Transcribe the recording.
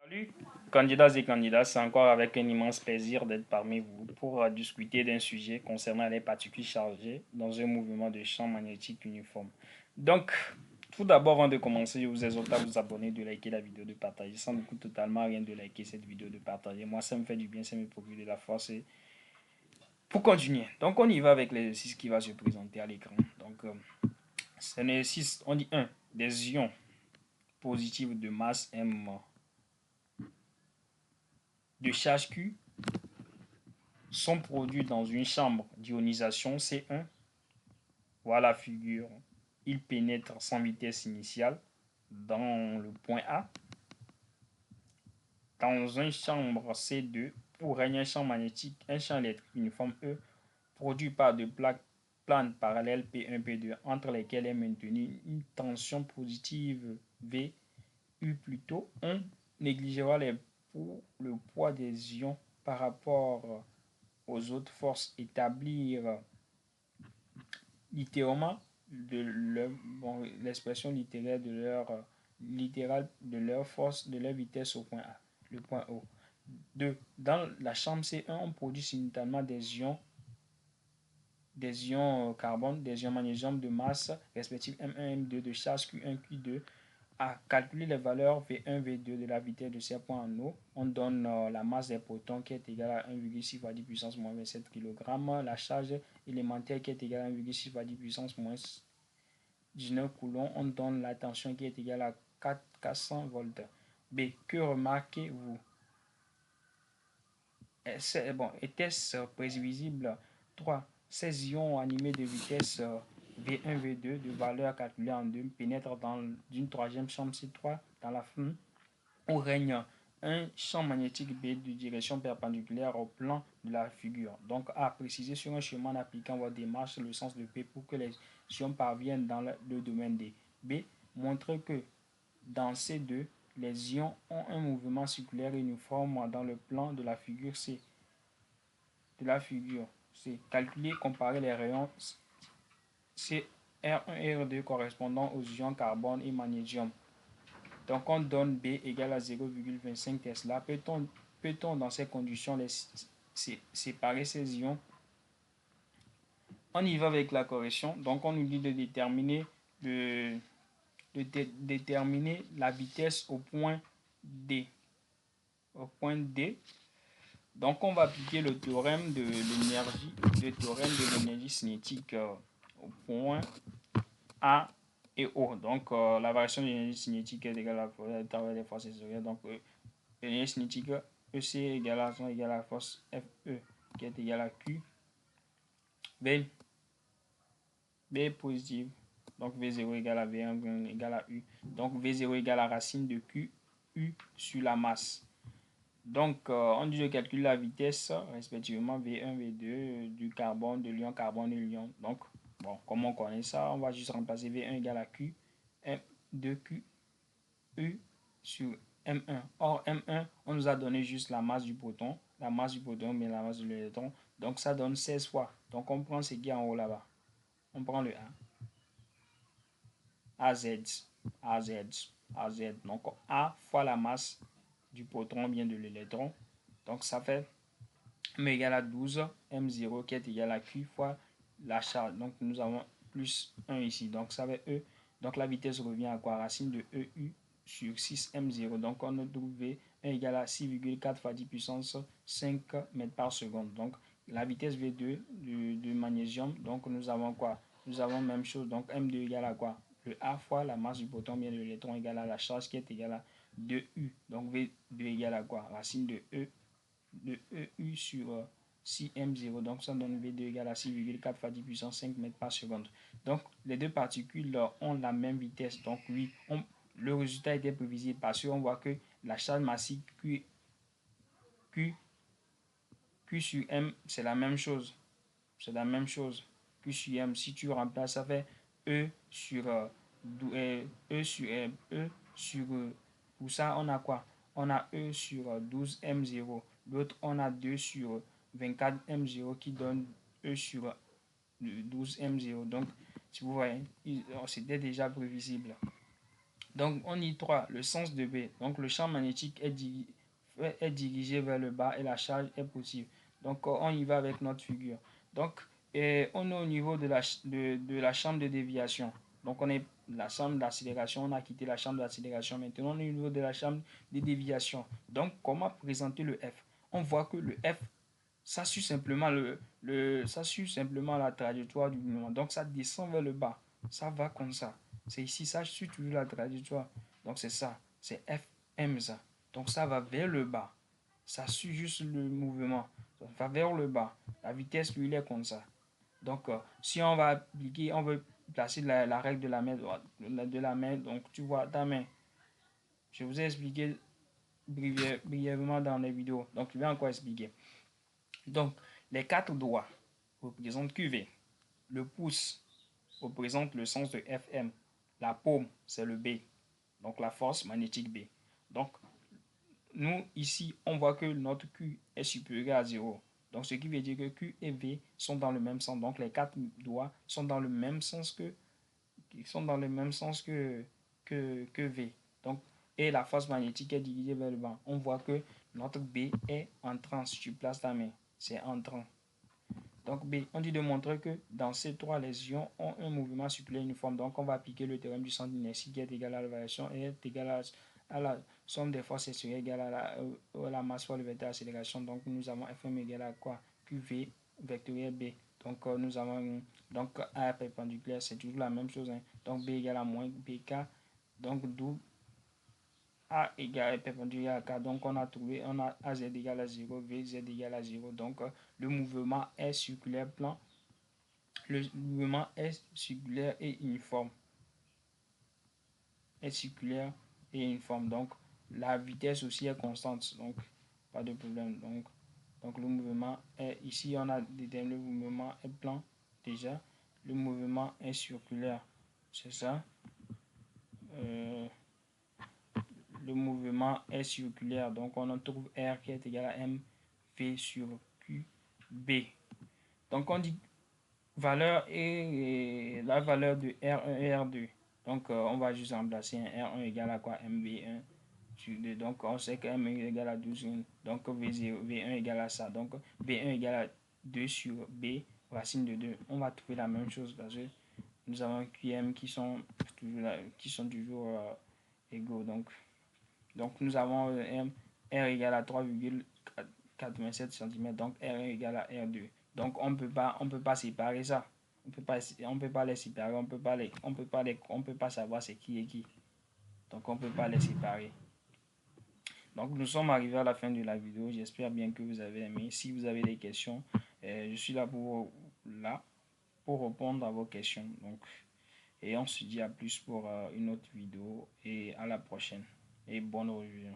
Salut, candidats et candidates, c'est encore avec un immense plaisir d'être parmi vous pour discuter d'un sujet concernant les particules chargées dans un mouvement de champ magnétique uniforme. Donc, tout d'abord, avant de commencer, je vous exhorte à vous abonner, de liker la vidéo, de partager. Ça ne coûte totalement rien de liker cette vidéo, de partager. Moi, ça me fait du bien, ça me procure de la force. Et pour continuer, donc on y va avec l'exercice qui va se présenter à l'écran. Donc, c'est un exercice, on dit un des ions positifs de masse M de charge Q sont produits dans une chambre d'ionisation C1. Voilà la figure. Ils pénètrent sans vitesse initiale dans le point A. Dans une chambre C2, où règne un champ magnétique, un champ électrique uniforme E, produit par deux plaques planes parallèles P1 P2, entre lesquelles est maintenue une tension positive V U plutôt. On négligera le poids des ions par rapport aux autres forces. Établir littéralement l'expression littéraire de leur force, de leur vitesse au point A, le point O. 2. Dans la chambre C1, on produit simultanément des ions carbone, des ions magnésium de masse respective M1, M2 de charge Q1, Q2. À calculer les valeurs V1, V2 de la vitesse de ces points en eau, on donne la masse des protons qui est égale à 1,6 fois 10 puissance moins 27 kg, la charge élémentaire qui est égale à 1,6 fois 10 puissance moins 19 coulomb, on donne la tension qui est égale à 400 volts. B. Que remarquez-vous? Était-ce prévisible? 3. Ces ions animés de vitesse V1, V2 de valeur calculée en 2 pénètrent dans une troisième chambre C3 dans la fin où règne un champ magnétique B de direction perpendiculaire au plan de la figure. Donc, A. Préciser sur un chemin en appliquant votre démarche le sens de P pour que les ions parviennent dans le domaine D. B. Montrer que dans C2, les ions ont un mouvement circulaire uniforme dans le plan de la figure C. Calculer, comparer les rayons C R1 et R2 correspondant aux ions carbone et magnésium. Donc on donne B égale à 0,25 Tesla. Peut-on dans ces conditions séparer ces ions? On y va avec la correction. Donc on nous dit de déterminer déterminer la vitesse au point D. Au point D. Donc on va appliquer le théorème de l'énergie cinétique au point A et O. Donc la variation de l'énergie cinétique est égale à la taille des forces sensorielles. Donc l'énergie cinétique EC égale à la force FE qui est égale à Q. B est positive. Donc V0 égale à V1 égale à U. Donc V0 égale à racine de Q U sur la masse. Donc, on dit de calculer la vitesse respectivement V1, V2 du carbone, de l'ion carbone et l'ion. Donc, bon, comme on connaît ça, on va juste remplacer V1 égale à Q, M2Q, U sur M1. Or, M1, on nous a donné juste la masse du proton, mais la masse de l'électron. Donc, ça donne 16 fois. Donc, on prend ce qui est en haut là-bas. On prend le A. AZ. Donc, A fois la masse du proton, bien de l'électron. Donc, ça fait M égale à 12, M0 qui est égal à Q fois la charge. Donc, nous avons plus 1 ici. Donc, ça fait E. Donc, la vitesse revient à quoi? Racine de EU sur 6 M0. Donc, on a trouvé 1 égale à 6,4 fois 10 puissance 5 mètres par seconde. Donc, la vitesse V2 du magnésium. Donc, nous avons quoi? Nous avons même chose. Donc, M2 égale à quoi? Le A fois la masse du proton, bien de l'électron, égale à la charge qui est égale à 2U. Donc, V2 égale à quoi? Racine de EU sur 6M0. Donc, ça donne V2 égale à 6,4 fois 10 puissance 5 mètres par seconde. Donc, les deux particules ont la même vitesse. Donc, oui, le résultat était prévisible parce qu'on voit que la charge massive Q sur M, c'est la même chose. C'est la même chose. Q sur M, si tu remplaces, ça fait E sur pour ça, on a quoi? On a E sur 12 M0. L'autre, on a 2 sur 24 M0 qui donne E sur 12 M0. Donc, si vous voyez, c'était déjà prévisible. Donc, on dit 3, le sens de B. Donc, le champ magnétique est dirigé vers le bas et la charge est positive. Donc, on y va avec notre figure. Donc, on est au niveau de la chambre de déviation. Donc, on est la chambre d'accélération. On a quitté la chambre d'accélération. Maintenant, on est au niveau de la chambre de déviation. Donc, comment présenter le F? On voit que le F, ça suit simplement, ça suit simplement la trajectoire du mouvement. Donc, ça descend vers le bas. Ça va comme ça. C'est ici, ça suit toujours la trajectoire. Donc, c'est ça. C'est FM, ça. Donc, ça va vers le bas. Ça suit juste le mouvement. Ça va vers le bas. La vitesse, lui, il est comme ça. Donc, si on va appliquer, on veut placer la règle de la main droite, de la main, donc tu vois ta main. Je vous ai expliqué brièvement dans les vidéos. Donc, je vais encore expliquer. Donc, les 4 doigts représentent QV. Le pouce représente le sens de FM. La paume, c'est le B. Donc, la force magnétique B. Donc, nous, ici, on voit que notre Q est supérieur à 0. Donc, ce qui veut dire que Q et V sont dans le même sens. Donc, les 4 doigts sont dans le même sens que V. Donc, et la force magnétique est dirigée vers le bas. On voit que notre B est entrant. Si tu places ta main, c'est entrant. Donc B, on dit de montrer que dans ces trois lésions ont un mouvement circulaire uniforme. Donc on va appliquer le théorème du centre d'inertie qui est égal à la variation et est égal à la somme des forces extérieures égale à la masse fois le vecteur accélération. Donc nous avons Fm égal à quoi? QV vectoriel B. Donc nous avons donc A perpendiculaire, c'est toujours la même chose. Hein. Donc B égale à moins BK. Donc d'où A égale perpendiculaire à K. Donc on a trouvé, on a AZ égale à 0, VZ égale à 0. Donc le mouvement est circulaire plan. Le mouvement est circulaire et uniforme. Est circulaire et uniforme. Donc la vitesse aussi est constante. Donc pas de problème. Donc le mouvement est ici, on a déterminé le mouvement est plan déjà. Le mouvement est circulaire. C'est ça. Le mouvement est circulaire. Donc, on en trouve R qui est égal à mv sur QB. Donc, on dit valeur et la valeur de R1 et R2. Donc, on va juste remplacer un R1 égale à quoi? MV1 sur 2. Donc, on sait que M1 égale à 12. Donc, V0, V1 égale à ça. Donc, V1 égale à 2 sur B, racine de 2. On va trouver la même chose parce que nous avons QM qui sont toujours égaux. Donc, nous avons R égale à 3,87 cm. Donc, R1 égale à R2. Donc, on peut pas séparer ça. On peut pas les séparer. On peut pas savoir c'est qui est qui. Donc, on peut pas les séparer. Donc, nous sommes arrivés à la fin de la vidéo. J'espère bien que vous avez aimé. Si vous avez des questions, je suis là pour répondre à vos questions. Donc, et on se dit à plus pour une autre vidéo et à la prochaine. Et bonne revision.